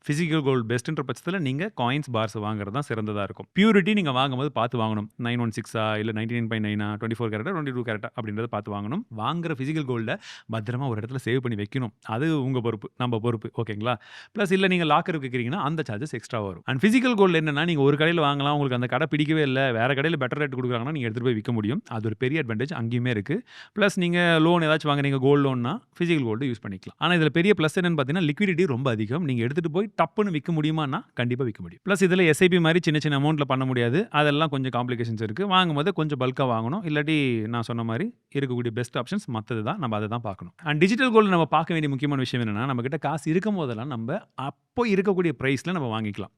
பிசிக்கல் கோல்டு பெஸ்ட்ன்ற பட்சத்தில் நீங்க காயின்ஸ், பார்ஸ் வாங்குறது தான் சிறந்ததா இருக்கும். பியூரிட்டி நீங்க வாங்கும்போது பார்த்து வாங்கணும். 916 இல்ல 99.9 24 கேரட்டா 22 கேரட்டா அப்படின்றத பார்த்து வாங்கணும். வாங்குற பிசிக்கல் கோல்ட பத்திரமா ஒரு இடத்துல சேவ் பண்ணி வைக்கணும். அது உங்க பொறுப்பு, நம்ம பொறுப்பு. ஓகேங்களா? பிளஸ் இல்ல நீங்க லாக்கர் வைக்கிறீங்கன்னா அந்த சார்ஜஸ் எக்ஸ்ட்ரா வரும். அண்ட் பிசிக்கல் கோல்டு என்னன்னா, நீங்க ஒரு கடையில் வாங்கலாம், உங்களுக்கு அந்த கடை பிடிக்கவே இல்லை, வேற கடையில் பெட்டர் ரேட் கொடுக்குறாங்கன்னா நீங்க எடுத்துட்டு போய் விற்க முடியும். அது ஒரு பெரிய அட்வான்டேஜ் அங்கேயுமே இருக்கு. பிளஸ் நீங்க லோன் ஏதாச்சும் வாங்குறீங்க, கோல்டு லோன்னா பிசிக்கல் கோல்டு யூஸ் பண்ணிக்கலாம். ஆனால் இதில் பெரிய பிளஸ் என்னன்னு பார்த்தீங்கன்னா, லிக்விடிட்டி ரொம்ப அதிகம். நீங்க எடுத்துட்டு போய் டப்புன்னு விற்க முடியுமான்னா கண்டிப்பாக விற்க முடியும். பிளஸ் இதில் எஸ்ஐபி மாதிரி சின்ன சின்ன அமௌண்ட்ல பண்ண முடியாது. அதெல்லாம் கொஞ்சம் காம்ப்ளிகேஷன்ஸ் இருக்கு. வாங்கும்போது கொஞ்சம் பல்காக வாங்கணும். இல்லாட்டி நான் சொன்ன மாதிரி இருக்கக்கூடிய பெஸ்ட் ஆப்ஷன்ஸ் மற்றது தான். நம்ம அதை தான் பார்க்கணும். அண்ட் டிஜிட்டல் கோல்டு நம்ம பார்க்க வேண்டிய முக்கியமான விஷயம் என்னன்னா, நம்ம கிட்ட காசு இருக்கும் போதெல்லாம் நம்ம அப்போ இருக்கக்கூடிய பிரைஸ்ல நம்ம வாங்கி வாங்கிக்கலாம்.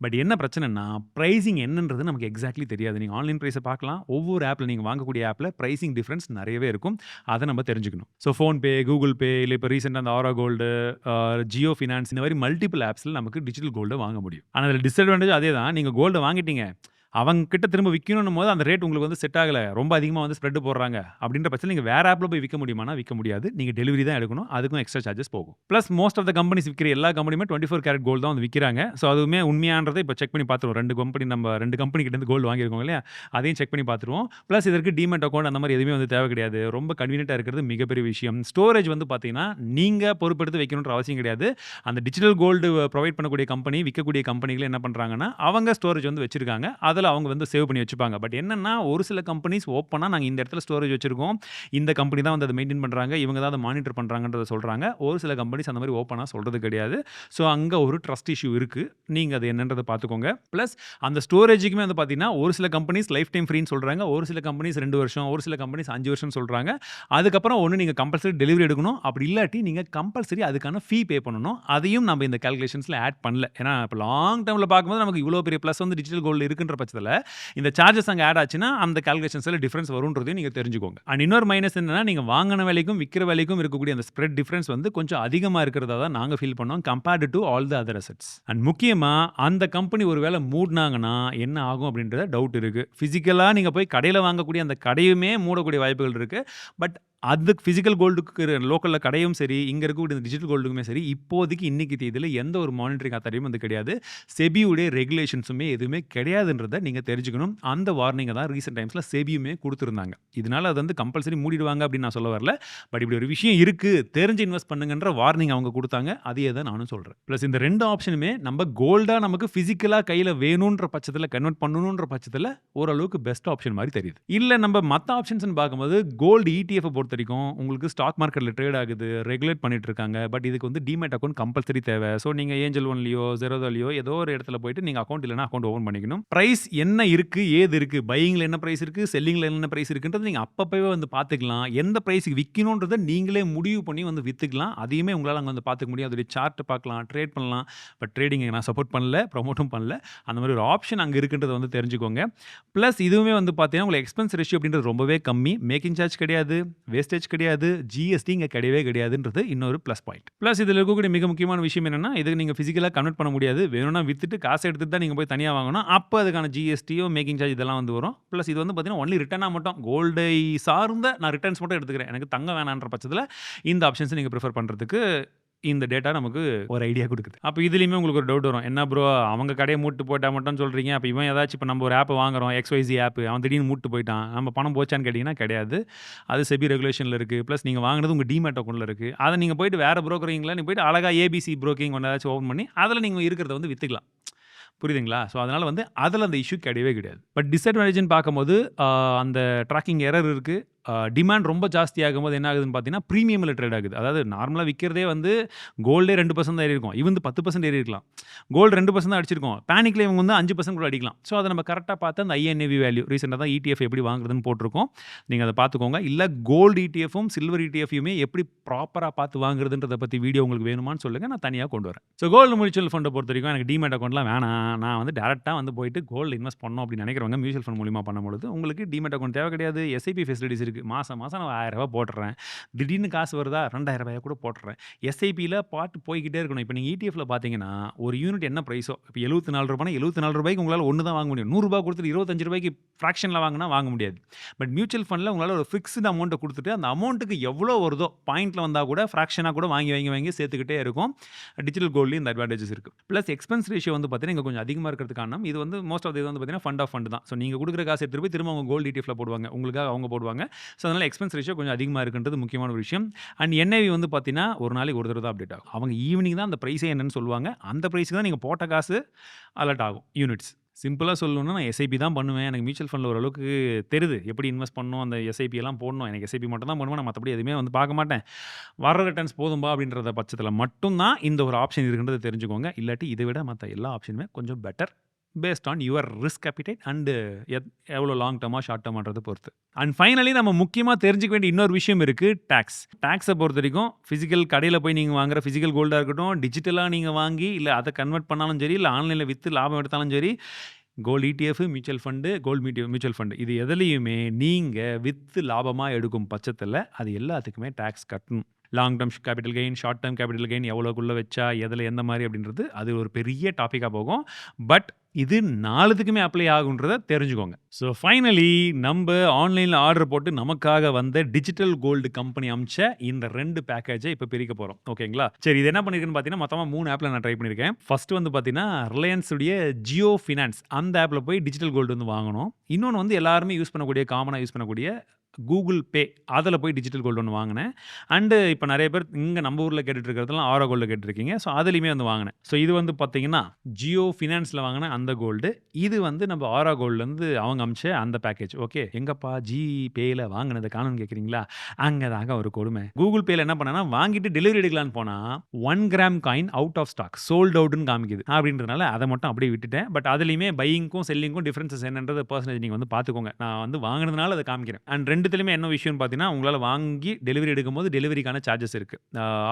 பட் என்ன பிரச்சனைன்னா, பிரைசிங் என்னன்றது நமக்கு எக்ஸாக்ட்லி தெரியாது. நீங்க ஆன்லைன் பிரைஸ பார்க்கலாம். ஒவ்வொரு ஆப்ல நீங்க வாங்கக்கூடிய ஆப்ல பிரைசிங் டிஃபரன்ஸ் நெறையவே இருக்கும். அத நம்ம தெரிஞ்சுக்கணும். ஸோ ஃபோன்பே, கூகுள் பே இல்ல இப்ப ரீசென்ட்டா அந்த ஆரா கோல்டு, ஜியோ ஃபினான்ஸ் இந்த மாரி மல்டிபிள் ஆப்ஸ்ல நமக்கு டிஜிட்டல் கோல்ட வாங்க முடியும். ஆனா, அதில டிஸ்அட்வான்டேஜ் அதே தான். நீங்க கோல்ட வாங்கிட்டீங்க. அவங்க கிட்ட திரும்ப விக்கணும்னும்போது அந்த ரேட் உங்களுக்கு வந்து செட் ஆகல. ரொம்ப அதிகமா வந்து ஸ்ப்ரெட் போடுறாங்க. அப்படின்ற பட்சத்தில நீங்க வேற ஆப்ல போய் விக்க முடியுமானா, விக்க முடியாது. நீங்க டெலிவரி தான் எடுக்கணும். அதுக்கும் எக்ஸ்ட்ரா சார்ஜஸ் போகும். Plus most of the companies விக்கிற எல்லா கம்பெனியுமே 24 கேரட் கோல்டு தான் வந்து விக்கிறாங்க. ஸோ அதுவுமே உண்மையான்றத இப்ப செக் பண்ணி பார்த்துருவோம். 2 கம்பெனி கிட்ட இருந்து கோல்டு வாங்கியிருக்கோம் இல்லையா? அதையும் செக் பண்ணி பார்த்துருவோம். பிளஸ் இதற்கு டீமேட் அக்கவுண்ட் அந்த மாரி எதுவுமே வந்து தேவை கிடையாது. ரொம்ப கன்வீனியன்ட்டா இருக்கிறது மிகப்பெரிய விஷயம். ஸ்டோரேஜ் வந்து பார்த்தீங்கன்னா, நீங்க பொறுப்பெடுத்து வைக்கணுன்ற அவசியம் கிடையாது. அந்த டிஜிட்டல் கோல்டு புரொவைட் பண்ணக்கூடிய கம்பெனி, விக்கக்கூடிய கம்பெனிகள் என்ன பண்றாங்கன்னா, அவங்க ஸ்டோரேஜ் வந்து வச்சிருக்காங்க. அதுல அவங்க வந்து சேவ் பண்ணி வச்சுப்பாங்க. பட் என்னன்னா, ஒரு சில கம்பெனிஸ் ஓப்பனா நாங்க இந்த இடத்துல ஸ்டோரேஜ் வச்சிருக்கோம். இந்த கம்பெனி தான் வந்து அத மெயின்டெயின் பண்றாங்க. இவங்க தான் அத மானிட்டர் பண்றாங்கன்றத சொல்றாங்க. ஒரு சில கம்பெனிஸ் அந்த மாரி ஓப்பனா சொல்றது கிடையாது. ஸோ அங்க ஒரு ட்ரஸ்ட் இஷ்யூ இருக்கு. நீங்க அது என்னன்றத பார்த்துக்கோங்க. பிளஸ் அந்த ஸ்டோரேஜுக்குமே வந்து பார்த்தீங்கன்னா, ஒரு சில கம்பெனிஸ் லைஃப் டைம் ஃப்ரீன்னு சொல்றாங்க. ஒரு சில கம்பெனிஸ் 2 வருஷம், ஒரு சில கம்பெனிஸ் 5 வருஷம்னு சொல்றாங்க. அதுக்கப்புறம் ஒண்ணு நீங்க கம்பல்சரி டெலிவரி எடுக்கணும். அப்படி இல்லாட்டி நீங்க கம்பல்சரி அதுக்கான ஃபீ பே பண்ணணும். அதையும் நம்ம இந்த கால்குலேஷன்ஸ்ல ஆட் பண்ணல. ஏன்னா, இப்ப லாங் டெர்ம்ல பார்க்கும்போது நமக்கு இவ்வளோ பெரிய பிளஸ் வந்து டிஜிட்டல் கோல்டு இருக்குன்ற பட்சத்தில இந்த சார்ஜஸ் அங்க ஆட் ஆச்சுன்னா, அந்த கால்குலேஷன்ஸ்ல டிஃபரன்ஸ் வரும்ன்றதையும் நீங்க தெரிஞ்சுக்கோங்க. அண்ட் இன்னொரு மைனஸ் என்னன்னா, நீங்க வாங்குன விலைக்கும், விக்கிற விலைக்கும் இருக்கக்கூடிய அந்த ஸ்ப்ரெட் டிஃபரன்ஸ் வந்து கொஞ்சம் அதிகமா இருக்கிறதா தான் நாங்க ஃபீல் பண்ணோம். Compared to all the other assets. And முக்கியமா அந்த கம்பெனி ஒரு வேள மூடுனாங்கன்னா என்ன ஆகும் அப்படின்றத டவுட் இருக்கு. பிசிக்கலா நீங்க போய் கடையில வாங்கக்கூடிய அந்த கடையுமே மூடக்கூடிய வாய்ப்புகள் இருக்கு. பட் அது பிசிக்கல் கோல்டுக்கு லோக்கல்ல கடையும் சரி, இங்க இருக்கக்கூடிய டிஜிட்டல் கோல்டுக்குமே சரி, இப்போதைக்கு இன்னைக்கு தேதியில எந்த ஒரு மானிட்டரிங் அத்தாரிட்டியும் வந்து கிடையாது. செபியுடைய ரெகுலேஷன்ஸுமே எதுவுமே கிடையாதுன்றத நீங்க தெரிஞ்சுக்கணும். அந்த வார்னிங்க தான் ரீசென்ட் டைம்ஸ்ல செபியுமே குடுத்திருந்தாங்க. இதனால அது வந்து கம்பல்சரி மூடிடுவாங்க அப்படின்னு நான் சொல்ல வரல. பட் இப்படி ஒரு விஷயம் இருக்கு. தெரிஞ்சு இன்வெஸ்ட் பண்ணுங்கன்ற வார்னிங் அவங்க குடுத்தாங்க. அதையே தான் நானும் சொல்றேன். பிளஸ் இந்த 2 ஆப்ஷனுமே நம்ம கோல்டா நமக்கு பிசிக்கலா கையில வேணுன்ற பட்சத்துல கன்வெர்ட் பண்ணணுன்ற பட்சத்துல ஓரளவுக்கு பெஸ்ட் ஆப்ஷன் மாரி தெரியுது. இல்ல நம்ம மத்த ஆப்ஷன்ஸ்ன்னு பார்க்கும்போது கோல்டு ETF பொறுத்தவரைக்கும் உங்களுக்கு ஸ்டாக் மார்க்கெட்ல ட்ரேட் ஆகுது. ரெகுலேட் பண்ணிட்டு இருக்காங்க. பட் இதுக்கு வந்து டீமேட் அக்கவுண்ட் கம்பல்சரி தேவை. ஸோ நீங்க ஏஞ்சல் ஒன்லயோ, ஜெரோதாலயோ ஏதோ ஒரு இடத்துல போயிட்டு நீங்க அக்கவுண்ட் இல்லன்னா அக்கவுண்ட் ஓப்பன் பண்ணிக்கணும். பிரைஸ் என்ன இருக்கு, ஏது இருக்கு, பையிங்ல என்ன பிரைஸ் இருக்கு, செல்லிங்ல என்ன பிரைஸ் இருக்குன்றது நீங்க அப்பப்பவே வந்து பார்த்துக்கலாம். எந்த பிரைஸ்க்கு விக்கணும்ன்றத நீங்களே முடிவு பண்ணி வந்து வித்துக்கலாம். அதையுமே உங்களால அங்க வந்து பார்த்துக்க முடியும். அதோட சார்ட் பார்க்கலாம், ட்ரேட் பண்ணலாம். பட் ட்ரேடிங் நான் சப்போர்ட் பண்ணல, ப்ரமோட்டும் பண்ணல. அந்த மாதிரி ஒரு ஆப்ஷன் அங்க இருக்குன்றத வந்து தெரிஞ்சுக்கோங்க. பிளஸ் இதுவுமே வந்து பார்த்தீங்கன்னா, உங்களுக்கு எக்ஸ்பென்ஸ் ரேஷியோ அப்படின்றது ரொம்பவே கம்மி. மேக்கிங் சார்ஜ் கிடையாது, வேஸ்டேஜ் கிடையாது, ஜிஎஸ்டி இங்க கிடையவே கிடையாதுன்றது இன்னொரு பிளஸ் பாயிண்ட். பிளஸ் இதுல இருக்கக்கூடிய மிக முக்கியமான விஷயம் என்னன்னா, இது நீங்க பிசிக்கலா கன்வெர்ட் பண்ண முடியாது. வேணும்னா வித்துட்டு காசு எடுத்துட்டு தான் நீங்க போய் தனியா வாங்கணும். அப்ப அதுக்கான ஜிஎஸ்டியோ, மேக்கிங் சார்ஜ் இதெல்லாம் வந்து வரும். பிளஸ் இது வந்து பார்த்தீங்கன்னா, ஒன்லி ரிட்டர்னா மட்டும் கோல்டை சார்ந்த நான் ரிட்டர்ன்ஸ் மட்டும் எடுத்துக்கிறேன். எனக்கு தங்கம் வேணான்ற பட்சத்துல இந்த ஆப்ஷன்ஸ நீங்க பிரிஃபர் பண்றதுக்கு இந்த டேட்டா நமக்கு ஒரு ஐடியா குடுக்குது. அப்ப இதுலயுமே உங்களுக்கு ஒரு டவுட் வரும். என்ன ப்ரோ அவங்க கடைய மூட்டு போட்டா மட்டும் சொல்றீங்க. அப்ப இவன் ஏதாச்சும் இப்ப நம்ம ஒரு ஆப் வாங்குறோம். XYZ ஆப் அவன் திடீர்னு மூட்டு போயிட்டான். நம்ம பணம் போச்சான்னு கேட்டீங்கன்னா கிடையாது. அது செபி ரெகுலேஷன்ல இருக்கு. பிளஸ் நீங்க வாங்குனது உங்க டீமேட் அக்கவுண்ட்ல இருக்கு. அத நீங்க போயிட்டு வேற புரோக்கரிங்ல நீங்க போயிட்டு அழகா ABC புரோக்கிங் ஒண்ணு ஏதாச்சும் ஓப்பன் பண்ணி அதுல நீங்க இருக்கிறத வந்து வித்துக்கலாம். புரியுதுங்களா? ஸோ அதனால வந்து அதுல அந்த இஷ்யூ கிடையவே கிடையாது. பட் டிஸ்அட்வான்டேஜ்ன்னு பார்க்கும்போது அந்த ட்ராக்கிங் எரர் இருக்கு. டிமாண்ட் ரொம்ப ஜாஸ்தி ஆகும்போது என்ன ஆகுதுன்னு பார்த்தீங்கன்னா, பிரீமியம்ல ட்ரேட் ஆகுது. அதாவது நார்மலா விக்கிறதே வந்து கோல்டே 2% தான் ஏறியிருக்கும். இது வந்து 10% ஏறியிருக்கலாம். கோல்டு 2% தான் அடிச்சிருக்கும். பேனிக்ல இவங்க வந்து 5% கூட அடிக்கலாம். ஸோ அத நம்ம கரெக்ட்டா பார்த்து அந்த INAV வேல்யூ ரீசென்ட்டா தான் ETF எப்படி வாங்குறதுன்னு போட்டிருக்கோம். நீங்க அத பார்த்துக்கோங்க. இல்ல கோல்டு ETFம், சில்வர் ETFயுமே எப்படி ப்ராப்பரா பார்த்து வாங்குறதுன்றத பத்தி வீடியோ உங்களுக்கு வேணுமான்னு சொல்லுங்க. நான் தனியா கொண்டு வரேன். ஸோ கோல்டு மியூச்சுவல் ஃபண்ட பொறுத்தவரைக்கும் எனக்கு டீமேட் அக்கவுண்ட்லாம் வேணாம். நான் வந்து டைரக்ட்டா வந்து போயிட்டு கோல்டு இன்வெஸ்ட் பண்ணணும் அப்படின்னு நினைக்கிறவங்க மியூச்சுவல் ஃபண்ட் மூலியமா பண்ணும்பொழுது உங்களுக்கு டீமேட் அக்கவுண்ட் தேவை கிடையாது. SIP ஃபெசிலிட்டிஸ் இருக்கு. மாசம் மாசம் நான் ரூ. 1000 போட்டுறேன். திடீர்னு காசு வருதா ரூ. 2000 கூட போட்டுறேன். SIPல பாட்டு போய்க்கிட்டே இருக்கணும். இப்ப நீங்க ETFல பார்த்தீங்கன்னா, ஒரு யூனிட் என்ன பிரைஸோ இப்ப ரூ. 74 ரூ. 74 உங்களால ஒண்ணு தான் வாங்க முடியும். ரூ. 100 கொடுத்துட்டு ரூ. 25 ஃபிராக்ஷன்ல வாங்குனா வாங்க முடியாது. பட் மியூச்சுவல் ஃபண்ட்ல உங்களால ஒரு ஃபிக்ஸ்டு அமௌண்ட்ட குடுத்துட்டு அந்த அமௌண்ட்டுக்கு எவ்வளோ வருதோ பாயிண்ட்ல வந்தா கூட ஃபிராக்ஷனா கூட வாங்கி சேர்த்துக்கிட்டே இருக்கும். டிஜிட்டல் கோல்ட்லயும் இந்த அட்வான்டேஜஸ் இருக்கு. பிளஸ் எக்ஸ்பென்ஸ் ரேஷியோ வந்து பார்த்தீங்கன்னா, இங்க கொஞ்சம் அதிகமா இருக்கிறதுக்கு காரணம் இது வந்து மோஸ்ட் ஆஃப் இது வந்து பார்த்தீங்கன்னா ஃபண்ட் ஆஃப் ஃபண்ட் தான். ஸோ நீங்க குடுக்குற காசு எடுத்துட்டு போய் திரும்ப அவங்க கோல்டு ETFல போடுவாங்க. உங்களுக்காக அவங்க போடுவாங்க. ஸோ அதனால எக்ஸ்பென்ஸ் ரேஷியோ கொஞ்சம் அதிகமா இருக்குன்றது முக்கியமான ஒரு விஷயம். அண்ட் NAV வந்து பார்த்தீங்கன்னா, ஒரு நாளைக்கு ஒரு தடவ தான் அப்டேட் ஆகும். அவங்க ஈவினிங் தான் அந்த பிரைஸே என்னன்னு சொல்லுவாங்க. அந்த பிரைஸ்க்கு தான் நீங்க போட்ட காசு அலர்ட் ஆகும் யூனிட்ஸ். சிம்பிளா சொல்லணும்னா நான் SIP தான் பண்ணுவேன். எனக்கு மியூச்சுவல் ஃபண்ட்ல ஓரளவுக்கு தெரியுது. எப்படி இன்வெஸ்ட் பண்ணணும், அந்த SIP எல்லாம் போடணும். எனக்கு SIP மட்டும் தான் பண்ணுவேன். நான் மத்தபடி எதுவுமே வந்து பார்க்க மாட்டேன். வர்ற ரிட்டர்ன்ஸ் போதும்பா அப்படின்றத பட்சத்தில மட்டும் தான் இந்த ஒரு ஆப்ஷன் இருக்குன்றத தெரிஞ்சுக்கோங்க. இல்லாட்டி இத விட மத்த எல்லா ஆப்ஷனுமே கொஞ்சம் better. Based on your risk appetite and எவ்வளோ லாங் டர்மா ஷார்ட் டர்மான்றதை பொறுத்து. அண்ட் ஃபைனலி நம்ம முக்கியமாக தெரிஞ்சுக்க வேண்டிய இன்னொரு விஷயம் இருக்குது, டேக்ஸ். டேக்ஸை பொறுத்த வரைக்கும் ஃபிசிக்கல் கடையில் போய் நீங்கள் வாங்குற ஃபிசிக்கல் கோல்டாக இருக்கட்டும், டிஜிட்டலாக நீங்கள் வாங்கி இல்லை அதை கன்வெர்ட் பண்ணாலும் சரி, இல்லை ஆன்லைனில் விற்று லாபம் எடுத்தாலும் சரி, gold ETF, mutual fund, mutual fund இது எதுலேயுமே நீங்கள் விற்று லாபமாக எடுக்கும் பட்சத்தில் அது எல்லாத்துக்குமே டேக்ஸ் கட்டணும். Long term capital gain, short term capital gain எவ்வளோக்குள்ளே வச்சா எதில் எந்த மாதிரி அப்படின்றது அது ஒரு பெரிய டாப்பிக்காக போகும். பட் இது 4த்துக்குமே அப்ளை ஆகுன்றதை தெரிஞ்சுக்கோங்க. ஸோ ஃபைனலி நம்ம ஆன்லைனில் ஆர்டர் போட்டு நமக்காக வந்த டிஜிட்டல் கோல்டு கம்பெனி அமிச்ச இந்த 2 பேக்கேஜை இப்போ பிரிக்க போகிறோம். ஓகேங்களா? சரி, இது என்ன பண்ணியிருக்குன்னு பார்த்தீங்கன்னா மொத்தமாக 3 ஆப்பில் நான் ட்ரை பண்ணியிருக்கேன். ஃபர்ஸ்ட் வந்து பார்த்தீங்கன்னா ரிலையன்ஸ் உடைய ஜியோ ஃபினான்ஸ் அந்த ஆப்பில் போய் டிஜிட்டல் கோல்டு வந்து வாங்கணும். இன்னொன்று வந்து எல்லாருமே யூஸ் பண்ணக்கூடிய காமனாக யூஸ் பண்ணக்கூடிய கூகுள் பே அதில் போய் டிஜிட்டல் கோல்டு ஒன்று வாங்கினேன். அண்டு இப்போ நிறைய பேர் இங்கே நம்ம ஊரில் கேட்டுட்டு இருக்கிறதுலாம் ஆரோ கோல்டு கேட்டுருக்கீங்க. ஸோ அதுலேயுமே வந்து வாங்கினேன். ஸோ இது வந்து பார்த்தீங்கன்னா ஜியோ ஃபினான்ஸில் வாங்கின அந்த கோல்டு, இது வந்து நம்ம ஆரோ கோல்டுலேருந்து அவங்க அமிச்ச அந்த பேக்கேஜ். ஓகே, எங்கப்பா ஜிபேயில் வாங்கினது காணும்னு கேட்குறீங்களா? அங்கே தாங்க ஒரு கொடுமை. கூகுள் பேயில் என்ன பண்ணேன்னா வாங்கிட்டு டெலிவரி எடுக்கலான்னு போனால் 1 gram coin out of stock, sold அவுட்னு காமிக்குது. அப்படின்றதுனால அதை மட்டும் அப்படியே விட்டுட்டேன். பட் அதுலேயுமே பையிங்க்கும் செல்லிங்க்கும் டிஃப்ரென்சஸ் என்னன்றது பர்சன்டேஜ் நீங்கள் வந்து பார்த்துக்கோங்க. நான் வந்து வாங்கினதுனால அதை காமிக்கிறேன். அண்ட் ரெண்டுத்துலையுமே என்ன விஷயம்னு பார்த்தீங்கன்னா உங்களால் வாங்கி டெலிவரி எடுக்கும்போது டெலிவரிக்கான சார்ஜஸ் இருக்குது.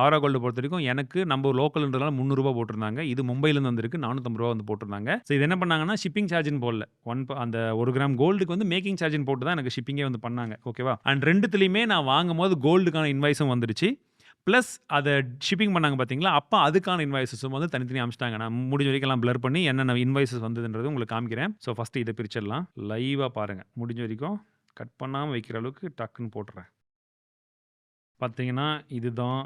ஆரோ கோல்டு பொறுத்த வரைக்கும் எனக்கு நம்ம லோக்கல்ன்றதுனால 300 ரூபா போட்டிருந்தாங்க. இது மும்பையிலேருந்து வந்திருக்கு, 450 ரூபா வந்து போட்டிருந்தாங்க. ஸோ இது என்ன பண்ணாங்கன்னா ஷிப்பிங் சார்ஜின்னு போடல, அந்த 1 கிராம் கோல்டுக்கு வந்து மேக்கிங் சார்ஜின்னு போட்டு தான் எனக்கு ஷிப்பிங்கே வந்து பண்ணாங்க. ஓகேவா? அண்ட் ரெண்டுத்துலையுமே நான் வாங்கும் போது கோல்டுக்கான இன்வாய்ஸும் வந்துடுச்சு. ப்ளஸ் அதை ஷிப்பிங் பண்ணாங்க பார்த்தீங்களா, அப்போ அதுக்கான இன்வாய்ஸஸும் வந்து தனித்தனி அமிச்சிட்டாங்க. நான் முடிஞ்ச வரைக்கும் எல்லாம் பிளர் பண்ணி என்னென்ன இன்வாய்ஸஸ் வந்ததுன்றது உங்களுக்கு காமிக்கிறேன். ஸோ ஃபஸ்ட்டு இதை பிரிச்சிடலாம். லைவாக பாருங்கள். முடிஞ்ச வரைக்கும் கட் பண்ணாமல் வைக்கிற அளவுக்கு டக்குன்னு போட்டுறேன். பார்த்தீங்கன்னா இதுதான்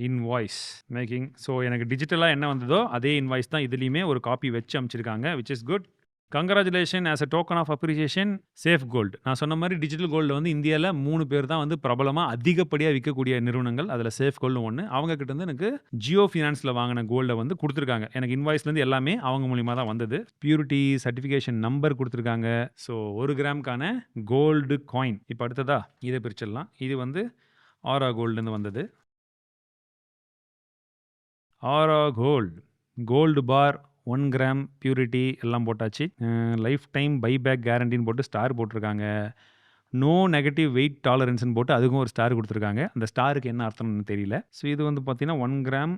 இன்வாய்ஸ் மேக்கிங். ஸோ எனக்கு டிஜிட்டலாக என்ன வந்ததோ அதே இன்வாய்ஸ் தான் இதுலேயுமே ஒரு காப்பி வச்சு அனுப்பிச்சிருக்காங்க, which is good. Congratulation as a token of appreciation safe gold. நான் சொன்ன மாதிரி டிஜிட்டல் கோல்டு வந்து இந்தியாவில் 3 பேர் தான் வந்து பிரபலமாக அதிகப்படியாக விற்கக்கூடிய நிறுவனங்கள். அதில் சேஃப் கோல்டு ஒன்று. அவங்க கிட்ட இருந்து எனக்கு ஜியோ ஃபினான்ஸில் வாங்கின கோல்டை வந்து கொடுத்துருக்காங்க. எனக்கு இன்வாய்ஸ்லேருந்து எல்லாமே அவங்க மூலியமாக தான் வந்தது. பியூரிட்டி சர்டிஃபிகேஷன் நம்பர் கொடுத்துருக்காங்க. ஸோ 1 கிராமுக்கான கோல்டு காயின். இப்போ அடுத்ததா இதை பிரிச்சிடலாம். இது வந்து ஆரா கோல்டுன்னு வந்தது. ஆரா கோல்டு பார் 1 கிராம் பியூரிட்டி எல்லாம் போட்டாச்சு. லைஃப் டைம் பைபேக் கேரண்டின்னு போட்டு ஸ்டார் போட்டிருக்காங்க. நோ நெகட்டிவ் வெயிட் டாலரன்ஸ்னு போட்டு அதுக்கும் ஒரு ஸ்டார் கொடுத்துருக்காங்க. அந்த ஸ்டாருக்கு என்ன அர்த்தம்னு தெரியல. ஸோ இது வந்து பார்த்தீங்கன்னா 1 கிராம்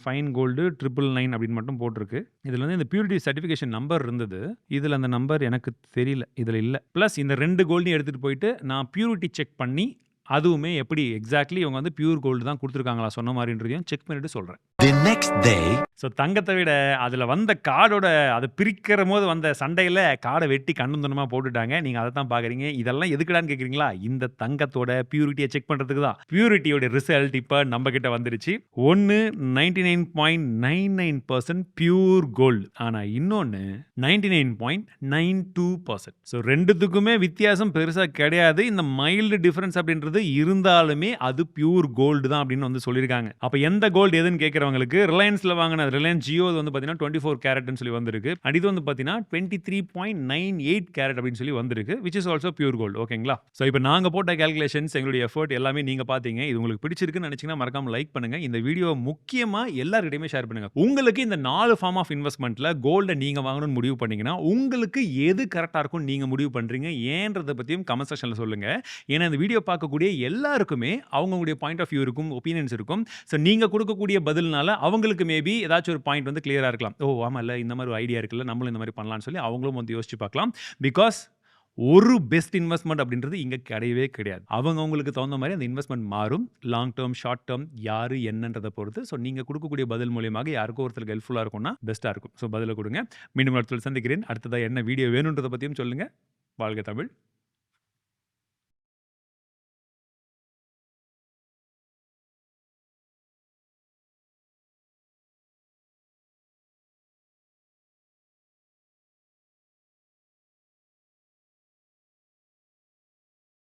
ஃபைன் கோல்டு 999 அப்படின்னு மட்டும் போட்டிருக்கு. இதில் வந்து இந்த பியூரிட்டி சர்டிஃபிகேஷன் நம்பர் இருந்தது. இதில் அந்த நம்பர் எனக்கு தெரியல, இதில் இல்லை. ப்ளஸ் இந்த 2 கோல்டையும் எடுத்துகிட்டு போயிட்டு நான் பியூரிட்டி செக் பண்ணி அதுவுமே எப்படி எக்ஸாக்ட்லி இவங்க வந்து பியூர் கோல்டு தான் கொடுத்துருக்காங்களா சொன்ன மாதிரின்றதையும் செக் பண்ணிட்டு சொல்கிறேன். The next day. ஸோ தங்கத்தை விட அதில் வந்த கார்டோட அதை பிரிக்கிற போது வந்த சண்டையில் கார்டை வெட்டி கண்ணுந்தனமாக போட்டுட்டாங்க. நீங்கள் அதை தான் பார்க்குறீங்க. இதெல்லாம் எதுக்குடான்னு கேட்குறீங்களா? இந்த தங்கத்தோட பியூரிட்டியை செக் பண்ணுறதுக்கு தான். பியூரிட்டியோட ரிசல்ட் இப்போ நம்ம கிட்ட வந்துருச்சு. ஒன்று 99.99% பியூர் கோல்டு, ஆனால் இன்னொன்று 99.92%. ஸோ ரெண்டுத்துக்குமே வித்தியாசம் பெருசாக கிடையாது. இந்த மைல்டு டிஃப்ரென்ஸ் அப்படின்றது இருந்தாலுமே அது பியூர் கோல்டு தான் அப்படின்னு வந்து சொல்லியிருக்காங்க. அப்போ எந்த கோல்டு எதுன்னு கேட்குறவங்களுக்கு ரிலையன்ஸில் வாங்கின ரிலையன்ஸ் ஜியோ வந்து பார்த்தீங்கன்னா 24 கேரட்னு சொல்லி வந்திருக்கு. அண்ட் இது வந்து பார்த்தீங்கன்னா 23.98 கேரட் அப்படின்னு சொல்லி வந்திருக்கு, which is also pure gold. ஓகேங்களா? ஸோ இப்போ நாங்கள் போட்ட கேல்குலேஷன்ஸ் எங்களுடைய எஃபர்ட் எல்லாமே நீங்கள் பார்த்தீங்க. இது உங்களுக்கு பிடிச்சிருக்குன்னு நினச்சிங்கன்னா மறக்காம லைக் பண்ணுங்க. இந்த வீடியோ முக்கியமாக எல்லாருக்கிட்டையுமே ஷேர் பண்ணுங்க. உங்களுக்கு இந்த 4 ஃபார்ம் ஆஃப் இன்வெஸ்ட்மெண்ட்டில் கோல்டை நீங்கள் வாங்கணும்னு முடிவு பண்ணீங்கன்னா உங்களுக்கு எது கரெக்டாக இருக்கும் நீங்கள் முடிவு பண்ணுறீங்க ஏன்றதை பற்றியும் கமெண்ட் செக்ஷனில் சொல்லுங்க. ஏன்னா இந்த வீடியோ பார்க்கக்கூடிய எல்லாருக்குமே அவங்களுடைய பாயிண்ட் ஆஃப் வியூ இருக்கும், ஒப்பீனியன்ஸ் இருக்கும். ஸோ நீங்கள் கொடுக்கக்கூடிய பதில்னால அவங்களுக்கு மேபி ஏதாச்சும் ஒரு பாயிண்ட் வந்து கிளியராக இருக்கலாம். ஓ ஆமாம், இல்லை இந்த மாதிரி ஒரு ஐடியா இருக்குல்ல, நம்மளும் இந்த மாதிரி பண்ணலாம்னு சொல்லி அவங்களும் வந்து யோசிச்சு பார்க்கலாம். பிகாஸ் ஒரு பெஸ்ட் இன்வெஸ்ட்மெண்ட் அப்படின்றது இங்கே கிடையவே கிடையாது. அவங்களுக்கு தகுந்த மாதிரி அந்த இன்வெஸ்ட்மெண்ட் மாறும். லாங் டேர்ம், ஷார்ட் டேர்ம், யார் என்னன்றதை பொறுத்து. ஸோ நீங்கள் கொடுக்கக்கூடிய பதில் மூலியமாக யாருக்கும் ஒருத்தருக்கு ஹெல்ப்ஃபுல்லாக இருக்கும்னா பெஸ்ட்டாக இருக்கும். ஸோ பதிலை கொடுங்க. மீண்டும் அடுத்த சந்திக்கிறேன். அடுத்ததாக என்ன வீடியோ வேணுன்றதை பற்றியும் சொல்லுங்கள். வாழ்க தமிழ்.